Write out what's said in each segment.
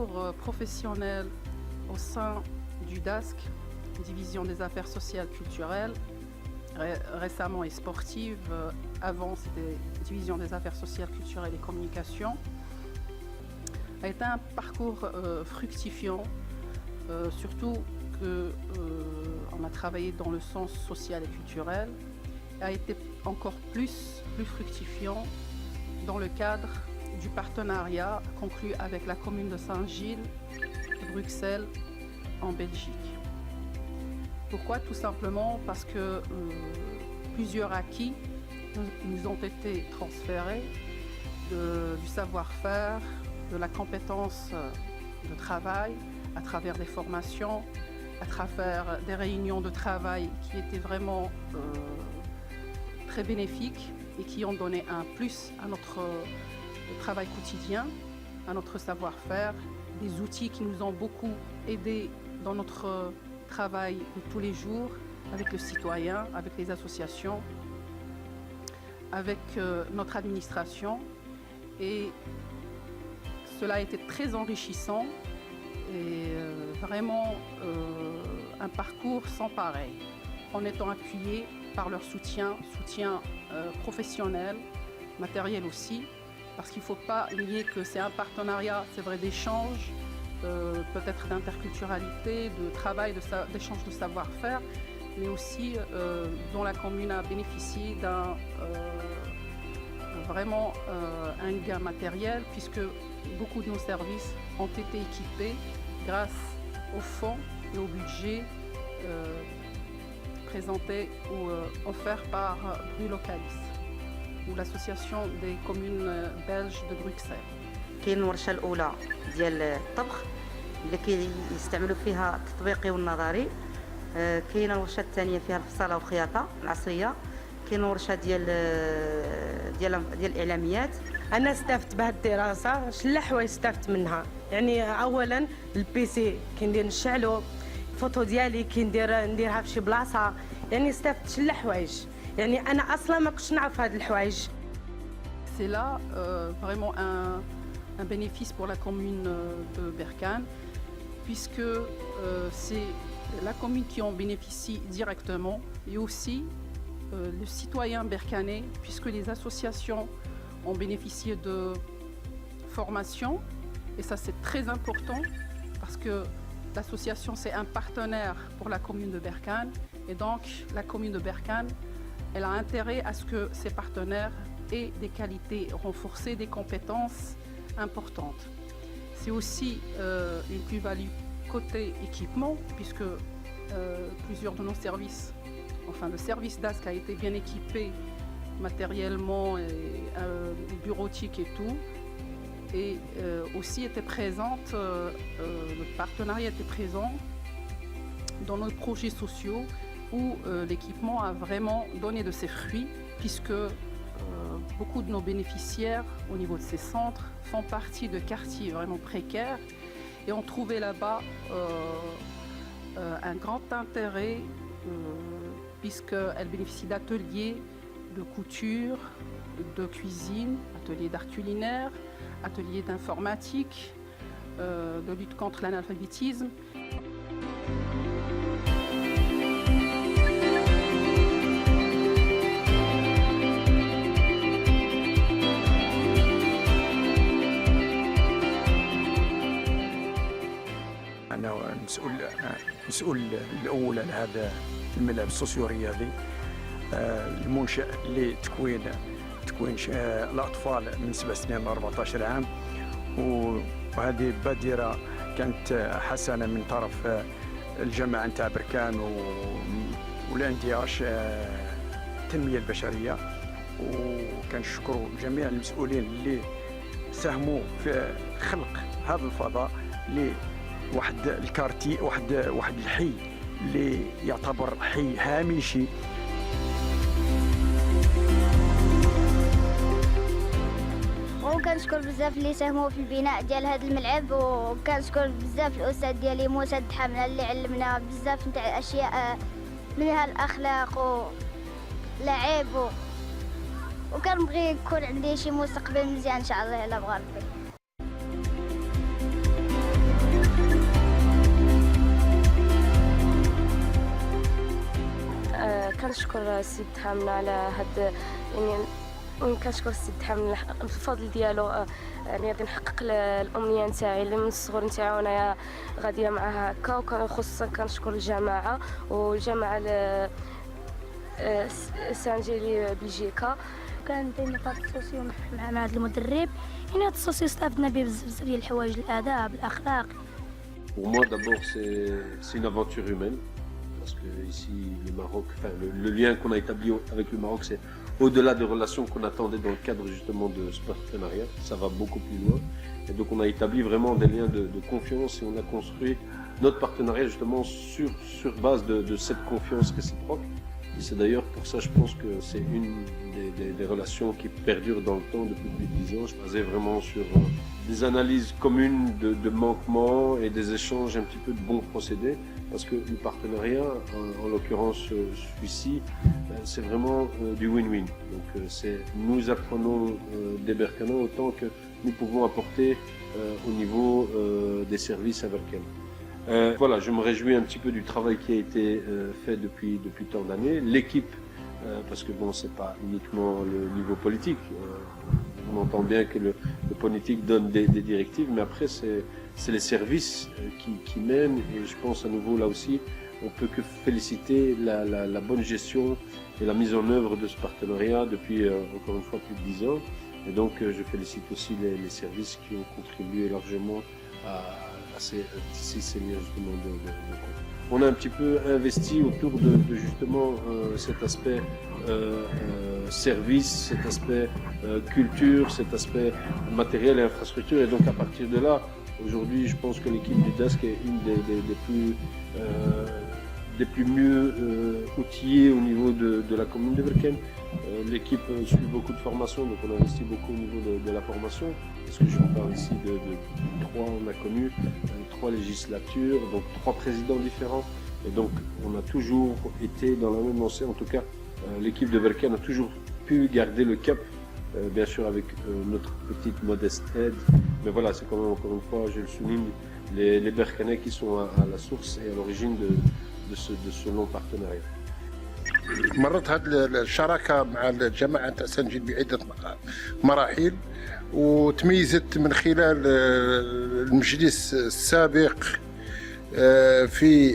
parcours professionnel au sein du DASC, Division des Affaires Sociales Culturelles, récemment et sportive. Avant, c'était Division des Affaires Sociales Culturelles et Communications. A été un parcours fructifiant, surtout qu'on a travaillé dans le sens social et culturel, a été encore plus fructifiant dans le cadre du partenariat conclu avec la commune de Saint-Gilles, de Bruxelles, en Belgique. Pourquoi? Tout simplement parce que plusieurs acquis nous ont été transférés du savoir-faire, de la compétence de travail à travers des formations, à travers des réunions de travail qui étaient vraiment très bénéfiques et qui ont donné un plus à notre travail quotidien, à notre savoir-faire, des outils qui nous ont beaucoup aidés dans notre travail de tous les jours avec le citoyen, avec les associations, avec notre administration. Et cela a été très enrichissant et vraiment un parcours sans pareil, en étant appuyé par leur soutien professionnel, matériel aussi, parce qu'il ne faut pas nier que c'est un partenariat, c'est vrai, d'échange, peut-être d'interculturalité, de travail, d'échange de savoir-faire, mais aussi dont la commune a bénéficié d'un vraiment un gain matériel, puisque beaucoup de nos services ont été équipés grâce au fonds et au budget présenté ou offert par Brulocalis, ou l'association des communes belges de Bruxelles. كاين الورشه الاولى ديال الطبخ اللي كيستعملوا فيها التطبيقي والنظري. كاينه الورشه الثانيه فيها الفصاله والخياطه العصريه. كاينه ورشه ديال الاعلاميات. انا استفدت بهذه الدراسه. شلا حوايج استفدت منها؟ يعني اولا البيسي كندير نشعلو، الفوتو ديالي نديرها في شي بلاصه، يعني استفدت شلا حوايج، يعني انا اصلا ما كنتش نعرف هاد الحوايج. C'est là vraiment un bénéfice pour la commune de Berkane, puisque c'est la commune qui en bénéficie directement, et aussi le citoyen berkanais, puisque les associations ont bénéficié de formation, et ça c'est très important, parce que l'association c'est un partenaire pour la commune de Berkane, et donc la commune de Berkane, elle a intérêt à ce que ses partenaires aient des qualités renforcées, des compétences importantes. C'est aussi une plus-value côté équipement, puisque plusieurs de nos services, enfin le service DASC a été bien équipé matériellement et bureautique et tout, et aussi était présente, le partenariat était présent dans nos projets sociaux où l'équipement a vraiment donné de ses fruits, puisque beaucoup de nos bénéficiaires au niveau de ces centres font partie de quartiers vraiment précaires et ont trouvé là-bas un grand intérêt, puisqu'elles bénéficient d'ateliers de couture, de cuisine, ateliers d'art culinaire, ateliers d'informatique, de lutte contre l'analphabétisme. أنا المسؤول الأول على هذا الملعب السوسيو رياضي، المنشأ لتكوين الأطفال من 7 سنين ل 14 عام، وهذه بادرة كانت حسنة من طرف الجماعة نتاع بركان والانتياش التنمية البشرية، وكنشكروا جميع المسؤولين اللي ساهموا في خلق هذا الفضاء واحد الكارتي، واحد الحي اللي يعتبر حي هامشي. وكنشكر بزاف اللي ساهموا في البناء ديال هذا الملعب، وكنشكر بزاف الاستاذ ديالي موسى الدحامنه اللي علمنا بزاف نتاع الاشياء منها الاخلاق ولعب، وكنبغي يكون عندي شي مستقبل مزيان ان شاء الله الا بغى ربي. كنشكر السيد حامنا على هاد يعني كنشكر السيد حامنا الفضل ديالو يعني غادي نحقق الامنيه نتاعي اللي من الصغر نتاعي وانايا غاديه معها هكا. وخصوصا كنشكر الجماعه والجامعه سانجيلي بلجيكا. كان دايما فهاد السوسيو مع هذا المدرب، يعني هذا السوسيو استفدنا به بزاف ديال الحوايج، الاداب، الاخلاق. Pour moi, d'abord, c'est une aventure humaine, parce que ici, le Maroc, enfin, le lien qu'on a établi avec le Maroc, c'est au-delà des relations qu'on attendait dans le cadre justement de ce partenariat. Ça va beaucoup plus loin. Et donc, on a établi vraiment des liens de confiance et on a construit notre partenariat justement sur base de cette confiance réciproque. Et c'est d'ailleurs pour ça, je pense que c'est une des relations qui perdurent dans le temps depuis plus de 10 ans. Je basais vraiment sur des analyses communes de manquements et des échanges un petit peu de bons procédés. Parce que le partenariat, en l'occurrence celui-ci, c'est vraiment du win-win. Donc nous apprenons des Berkana autant que nous pouvons apporter au niveau des services à Berkane. Voilà, je me réjouis un petit peu du travail qui a été fait depuis tant d'années. L'équipe, parce que bon, c'est pas uniquement le niveau politique. On entend bien que le politique donne des directives, mais après c'est les services qui mènent. Et je pense à nouveau là aussi, on peut que féliciter la bonne gestion et la mise en œuvre de ce partenariat depuis encore une fois plus de 10 ans. Et donc je félicite aussi les services qui ont contribué largement à ces liens justement de on a un petit peu investi autour de justement cet aspect service, cet aspect culture, cet aspect matériel et infrastructure. Et donc à partir de là, aujourd'hui, je pense que l'équipe du DASC est une des plus mieux outillées au niveau de la commune de Berkane. L'équipe suit beaucoup de formation, donc on investit beaucoup au niveau de la formation. Parce que je vous parle ici de 3, on a connu 3 législatures, donc 3 présidents différents. Et donc on a toujours été dans la même lancée. En tout cas, l'équipe de Berkane a toujours pu garder le cap, bien sûr avec notre petite modeste aide. Mais voilà, c'est quand même encore une fois, je le souligne, les Berkanais qui sont à la source et à l'origine de ce long partenariat. مرت هذه الشراكه مع الجماعه تاع سانجيل بعده مراحل، وتميزت من خلال المجلس السابق في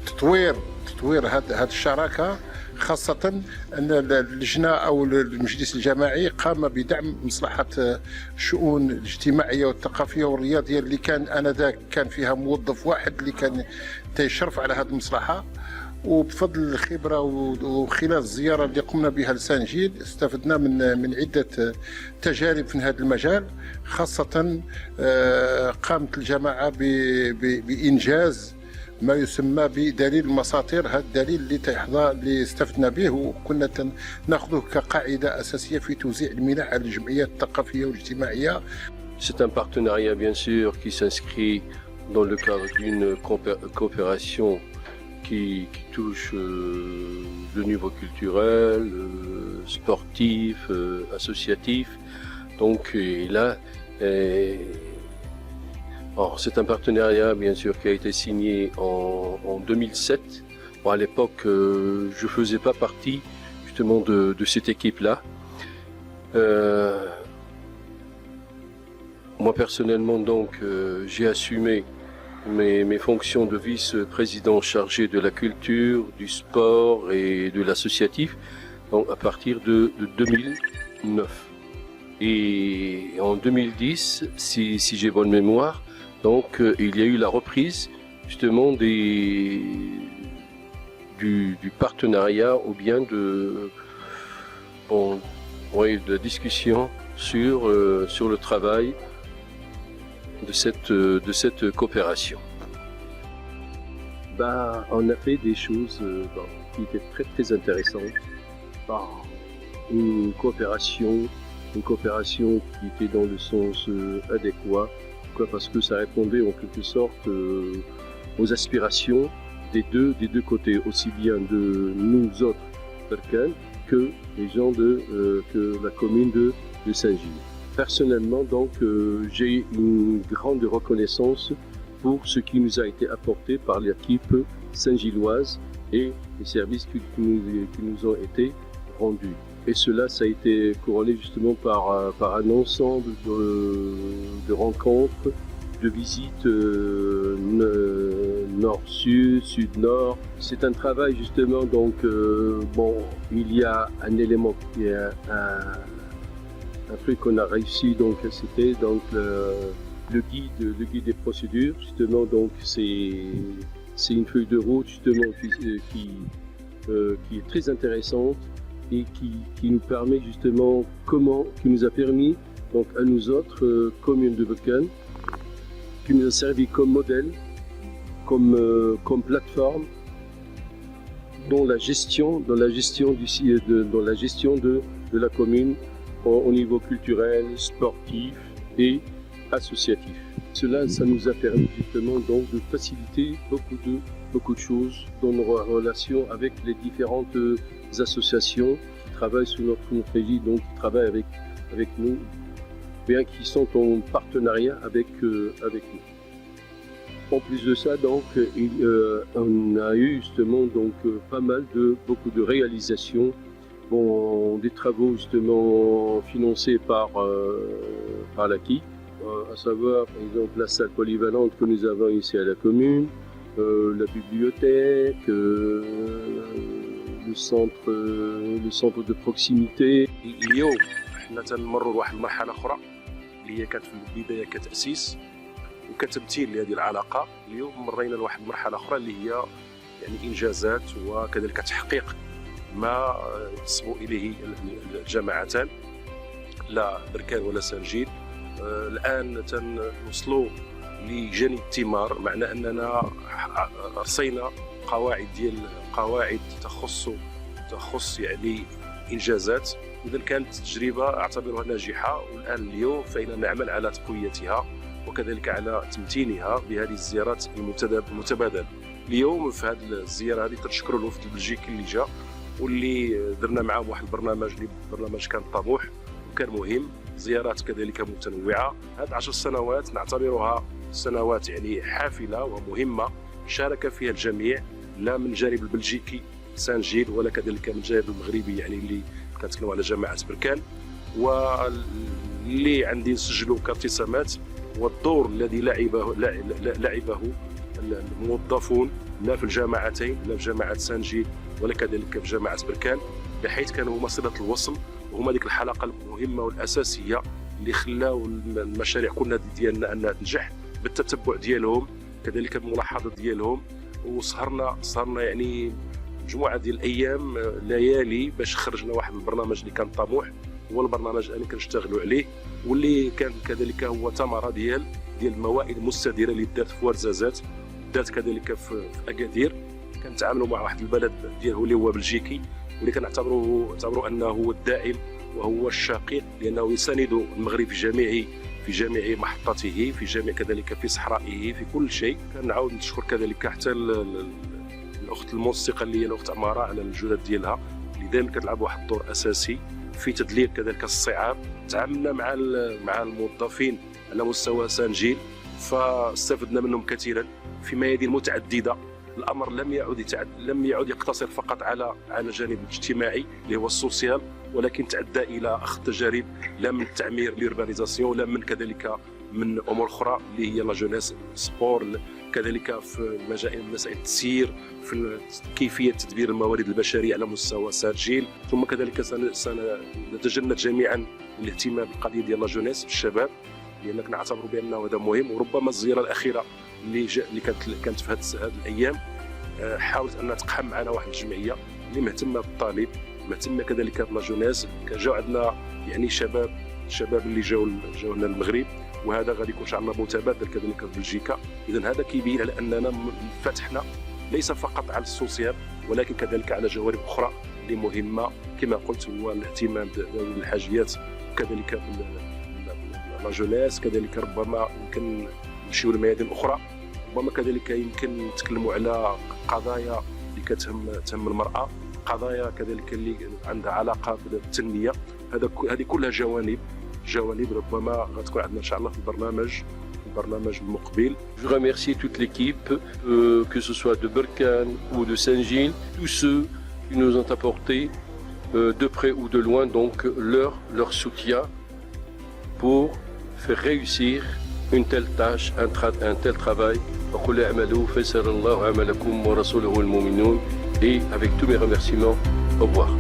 تطوير هذه الشراكه، خاصة أن اللجنة أو المجلس الجماعي قام بدعم مصلحة الشؤون الاجتماعية والثقافية والرياضية اللي كان آنذاك كان فيها موظف واحد اللي كان يشرف على هذه المصلحة. وبفضل الخبرة وخلال الزيارة اللي قمنا بها لسانجيل استفدنا من عدة تجارب في هذا المجال، خاصة قامت الجماعة بإنجاز ما يسمى بدليل المساطير. هذا الدليل اللي استفدنا به وكنا ناخذه كقاعدة أساسية في توزيع المنح على الجمعيات الثقافية والاجتماعية. C'est un partenariat bien sûr qui s'inscrit dans le cadre d'une coopération qui touche le niveau culturel, sportif, associatif. Donc et là, c'est un partenariat bien sûr qui a été signé en 2007. Bon, à l'époque, je faisais pas partie justement de cette équipe-là. Moi personnellement donc j'ai assumé mes fonctions de vice-président chargé de la culture, du sport et de l'associatif donc à partir de 2009. Et en 2010, si j'ai bonne mémoire, donc il y a eu la reprise justement du partenariat ou bien de discussion sur le travail de cette coopération. On a fait des choses qui étaient très très intéressantes. Une coopération qui était dans le sens adéquat. Pourquoi ? Parce que ça répondait en quelque sorte aux aspirations des deux côtés, aussi bien de nous autres Berkane que les gens que la commune de Saint-Gilles. Personnellement, donc, j'ai une grande reconnaissance pour ce qui nous a été apporté par l'équipe saint-gilloise et les services qui nous ont été rendus. Et cela, ça a été couronné justement par un ensemble de rencontres, de visites nord-sud, sud-nord. C'est un travail justement, donc il y a un élément, il y a un truc qu'on a réussi, donc c'était donc le guide des procédures, justement, donc c'est une feuille de route justement qui est très intéressante et qui nous permet justement qui nous a permis donc à nous autres communes de Berkane, qui nous a servi comme modèle, comme plateforme dans la gestion de la commune au niveau culturel, sportif et associatif. Cela, ça nous a permis justement donc de faciliter beaucoup de choses dans nos relations avec les différentes associations qui travaillent sous notre égide, donc qui travaillent avec nous, bien qui sont en partenariat avec nous. En plus de ça, donc, on a eu justement donc beaucoup de réalisations, des travaux justement financés par l'ACI, à savoir par exemple la salle polyvalente que nous avons ici à la commune, la bibliothèque, le centre de proximité. اليوم حنا تنمروا لواحد المرحله اخرى اللي هي كانت في البدايه كتاسيس وكتمثيل لهذه العلاقه. اليوم مرينا لواحد المرحله اخرى اللي هي يعني انجازات وكذلك تحقيق ما ينتسب اليه الجماعتان لا بركان ولا سانجيل. الان تنوصلوا لجني الثمار، معنى اننا رصينا قواعد تخص يعني انجازات. اذا كانت تجربه اعتبرها ناجحه، والان اليوم فإننا نعمل على تقويتها وكذلك على تمتينها بهذه الزيارات المتبادله. اليوم في هذه الزياره هذه تنشكروا الوفد البلجيكي اللي جا واللي درنا معهم واحد البرنامج كان طموح وكان مهم، زيارات كذلك متنوعه. هذه 10 سنوات نعتبرها سنوات يعني حافله ومهمه شارك فيها الجميع، لا من الجانب البلجيكي سانجيل ولا كذلك من الجانب المغربي يعني اللي كنتكلموا على جماعه بركان، واللي عندي نسجلوا كابتسامات والدور الذي لعبه الموظفون لا في الجامعتين، لا في جامعه سانجيل ولا كذلك في جامعه بركان، بحيث كانوا هما صله الوصل وهما ديك الحلقه المهمه والاساسيه اللي خلاو المشاريع كلها ديالنا انها تنجح بالتتبع ديالهم كذلك الملاحظه ديالهم. وسهرنا يعني مجموعه ديال الايام ليالي باش خرجنا واحد البرنامج اللي كان طموح، هو البرنامج اللي كنشتغلوا عليه واللي كان كذلك هو ثمره ديال الموائد المستديره اللي دارت في ورزازات، دارت كذلك في اكادير. كنتعاملوا مع واحد البلد ديالو اللي هو بلجيكي واللي كنعتبروا انه هو الداعم وهو الشقيق، لانه يساند المغرب في جميع محطاته، في جميع كذلك في صحرائه، في كل شيء. كنعاود نشكر كذلك حتى الاخت الموسيقى اللي هي الاخت عماره على الجهود ديالها اللي دائما كتلعب واحد الدور اساسي في تدليل كذلك الصعاب. تعاملنا مع الموظفين على مستوى سانجيل فاستفدنا منهم كثيرا في ميادين متعدده. الامر لم يعد يقتصر فقط على الجانب الاجتماعي اللي هو السوسيال، ولكن تعدى الى اخذ تجارب لا من التعمير اليوربانيزاسيون، لا من كذلك من امور اخرى اللي هي لا جونيس سبور، كذلك في مسائل التسيير، في كيفيه تدبير الموارد البشريه على مستوى سانجيل. ثم كذلك سنتجند جميعا الاهتمام بالقضيه ديال لا جونيس بالشباب، لان كنعتبروا بانه هذا مهم. وربما الزياره الاخيره اللي كانت في هذه الايام حاولت ان تقحم معنا واحد الجمعيه اللي مهتمه بالطالب، مهتمه كذلك بلا جونيس. جاو عندنا يعني شباب اللي جاو لنا المغرب، وهذا غادي يكون ان شاء الله متبادل كذلك في بلجيكا. اذا هذا كيبين على اننا فتحنا ليس فقط على السوسيال ولكن كذلك على جوانب اخرى اللي مهمه كما قلت، هو الاهتمام بذوي الحاجيات وكذلك لا جونيس. كذلك ربما يمكن نمشيو لميادين اخرى، ربما كذلك يمكن نتكلموا على قضايا اللي كتهم المراه، قضايا كذلك اللي عندها علاقه بالتنميه. هذه كلها جوانب ربما غتكون عندنا ان شاء الله في البرنامج البرنامج المقبل. Je remercie toute l'équipe, que ce soit de Berkane ou de Saint-Gilles, tous ceux qui nous ont apporté de près ou de loin donc leur soutien pour faire réussir une telle tâche, un tel travail. Et avec tous mes remerciements, au revoir.